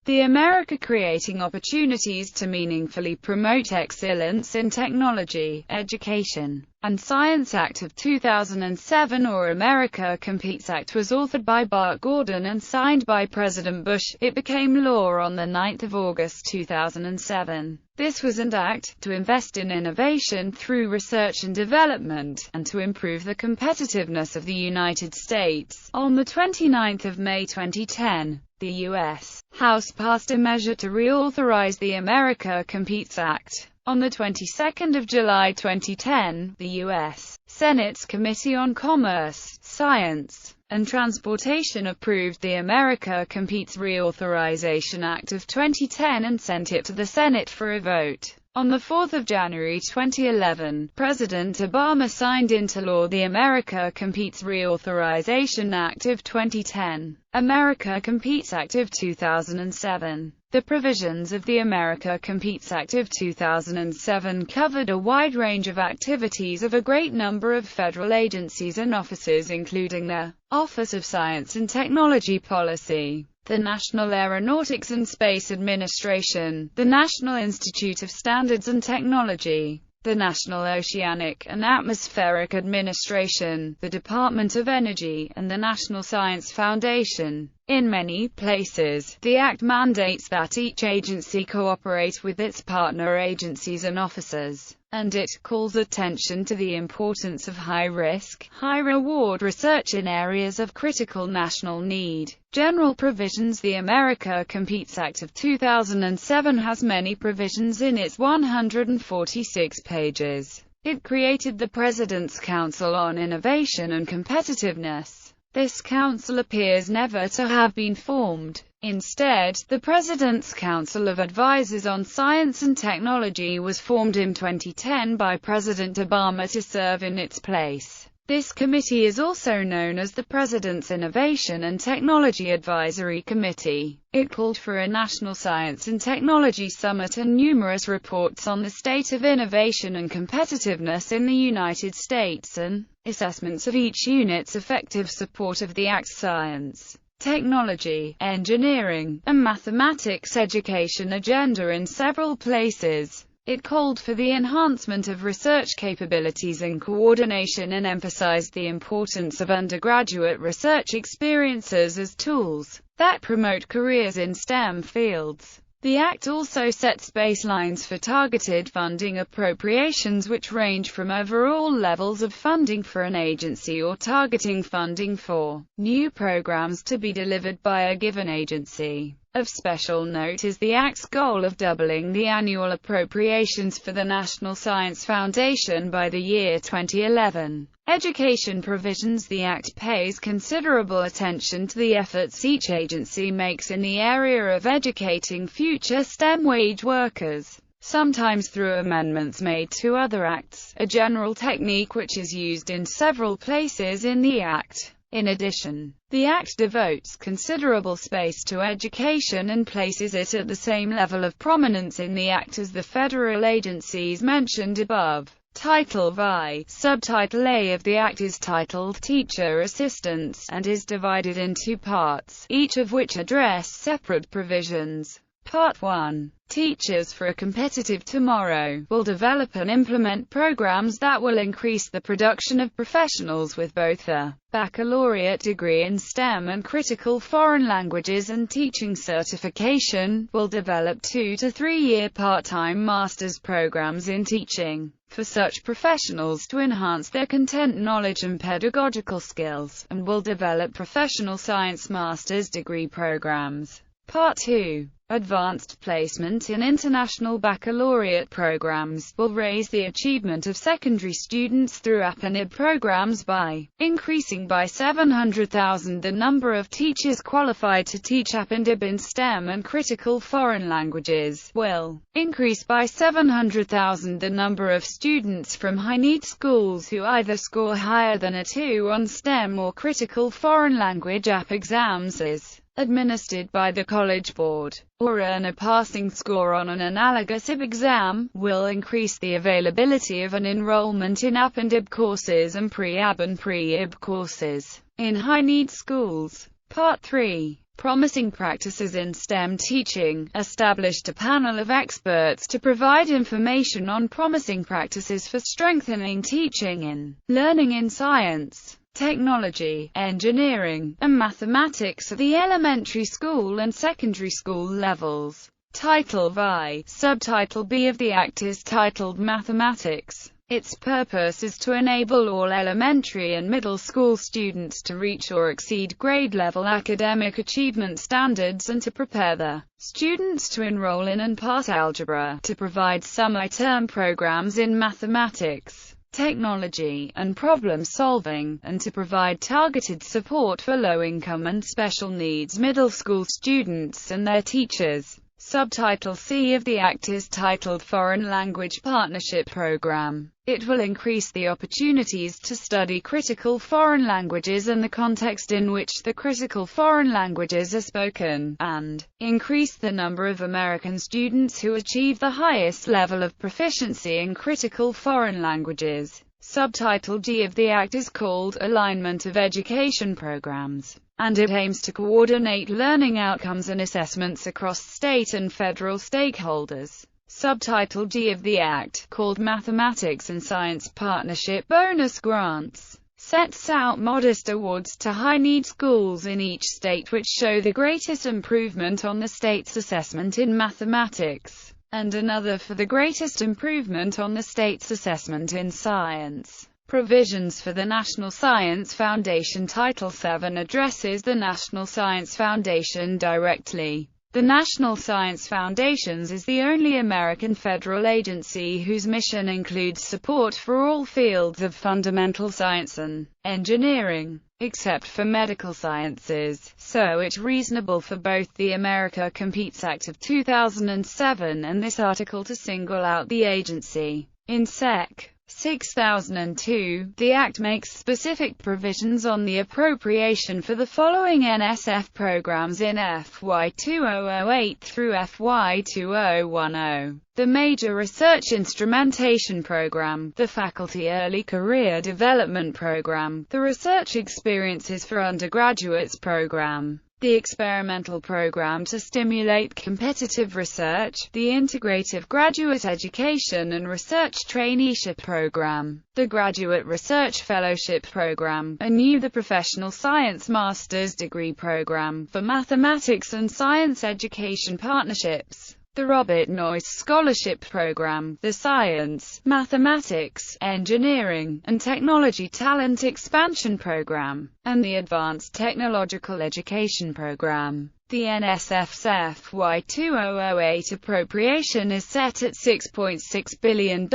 The America Creating Opportunities to Meaningfully Promote Excellence in Technology, Education, and Science Act of 2007, or America Competes Act, was authored by Bart Gordon and signed by President Bush. It became law on 9 August 2007. This was an act to invest in innovation through research and development, and to improve the competitiveness of the United States. On 29 May 2010, the U.S. House passed a measure to reauthorize the America Competes Act. On the 22nd of July 2010, the U.S. Senate's Committee on Commerce, Science, and Transportation approved the America Competes Reauthorization Act of 2010 and sent it to the Senate for a vote. On 4 January 2011, President Obama signed into law the America Competes Reauthorization Act of 2010, America Competes Act of 2007. The provisions of the America Competes Act of 2007 covered a wide range of activities of a great number of federal agencies and offices, including the Office of Science and Technology Policy, the National Aeronautics and Space Administration, the National Institute of Standards and Technology, the National Oceanic and Atmospheric Administration, the Department of Energy, and the National Science Foundation. In many places, the Act mandates that each agency cooperate with its partner agencies and officers, and it calls attention to the importance of high-risk, high-reward research in areas of critical national need. General provisions. The America Competes Act of 2007 has many provisions in its 146 pages. It created the President's Council on Innovation and Competitiveness. This council appears never to have been formed. Instead, the President's Council of Advisors on Science and Technology was formed in 2010 by President Obama to serve in its place. This committee is also known as the President's Innovation and Technology Advisory Committee. It called for a National Science and Technology Summit and numerous reports on the state of innovation and competitiveness in the United States and assessments of each unit's effective support of the Act's science, technology, engineering, and mathematics education agenda in several places. It called for the enhancement of research capabilities and coordination and emphasized the importance of undergraduate research experiences as tools that promote careers in STEM fields. The Act also sets baselines for targeted funding appropriations, which range from overall levels of funding for an agency or targeting funding for new programs to be delivered by a given agency. Of special note is the Act's goal of doubling the annual appropriations for the National Science Foundation by the year 2011. Education provisions. The Act pays considerable attention to the efforts each agency makes in the area of educating future STEM wage workers, sometimes through amendments made to other acts, a general technique which is used in several places in the Act. In addition, the Act devotes considerable space to education and places it at the same level of prominence in the Act as the federal agencies mentioned above. Title VI. Subtitle A of the Act is titled Teacher Assistance, and is divided in two parts, each of which address separate provisions. Part 1. Teachers for a Competitive Tomorrow will develop and implement programs that will increase the production of professionals with both a baccalaureate degree in STEM and critical foreign languages and teaching certification, will develop 2 to 3 year part-time master's programs in teaching for such professionals to enhance their content knowledge and pedagogical skills, and will develop professional science master's degree programs. Part 2. Advanced placement in international baccalaureate programs will raise the achievement of secondary students through APNIB programs by increasing by 700,000 the number of teachers qualified to teach APNIB in STEM and critical foreign languages, will increase by 700,000 the number of students from high-need schools who either score higher than a 2 on STEM or critical foreign language AP exams as administered by the College Board, or earn a passing score on an analogous IB exam, will increase the availability of an enrollment in AP and IB courses and pre-AB and pre-IB courses in high-need schools. Part 3. Promising Practices in STEM Teaching, established a panel of experts to provide information on promising practices for strengthening teaching in learning in science, technology, engineering, and mathematics at the elementary school and secondary school levels. Title I. Subtitle B of the Act is titled Mathematics. Its purpose is to enable all elementary and middle school students to reach or exceed grade-level academic achievement standards and to prepare the students to enroll in and pass algebra, to provide summer-term programs in mathematics, technology, and problem-solving, and to provide targeted support for low-income and special needs middle school students and their teachers. Subtitle C of the Act is titled Foreign Language Partnership Program. It will increase the opportunities to study critical foreign languages and the context in which the critical foreign languages are spoken, and increase the number of American students who achieve the highest level of proficiency in critical foreign languages. Subtitle D of the Act is called Alignment of Education Programs, and it aims to coordinate learning outcomes and assessments across state and federal stakeholders. Subtitle G of the Act, called Mathematics and Science Partnership Bonus Grants, sets out modest awards to high-need schools in each state which show the greatest improvement on the state's assessment in mathematics, and another for the greatest improvement on the state's assessment in science. Provisions for the National Science Foundation. Title VII addresses the National Science Foundation directly. The National Science Foundation is the only American federal agency whose mission includes support for all fields of fundamental science and engineering, except for medical sciences, so it's reasonable for both the America Competes Act of 2007 and this article to single out the agency. In Sec. 6002, the Act makes specific provisions on the appropriation for the following NSF programs in FY 2008 through FY 2010. The Major Research Instrumentation Program, the Faculty Early Career Development Program, the Research Experiences for Undergraduates Program, the Experimental Program to Stimulate Competitive Research, the Integrative Graduate Education and Research Traineeship Program, the Graduate Research Fellowship Program, and the Professional Science Master's Degree Program for Mathematics and Science Education Partnerships, the Robert Noyce Scholarship Program, the Science, Mathematics, Engineering, and Technology Talent Expansion Program, and the Advanced Technological Education Program. The NSF's FY 2008 appropriation is set at $6.6 billion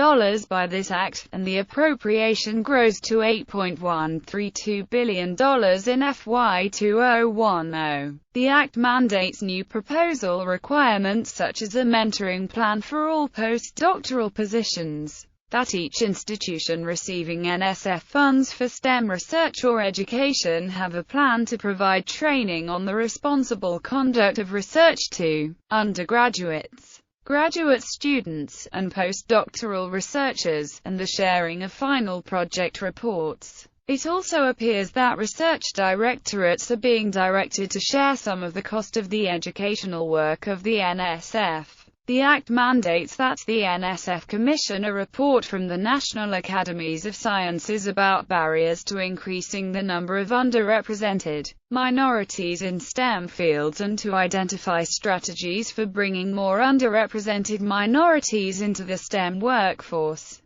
by this Act, and the appropriation grows to $8.132 billion in FY 2010. The Act mandates new proposal requirements such as a mentoring plan for all postdoctoral positions, that each institution receiving NSF funds for STEM research or education have a plan to provide training on the responsible conduct of research to undergraduates, graduate students, and postdoctoral researchers, and the sharing of final project reports. It also appears that research directorates are being directed to share some of the cost of the educational work of the NSF. The Act mandates that the NSF commission a report from the National Academies of Sciences about barriers to increasing the number of underrepresented minorities in STEM fields and to identify strategies for bringing more underrepresented minorities into the STEM workforce.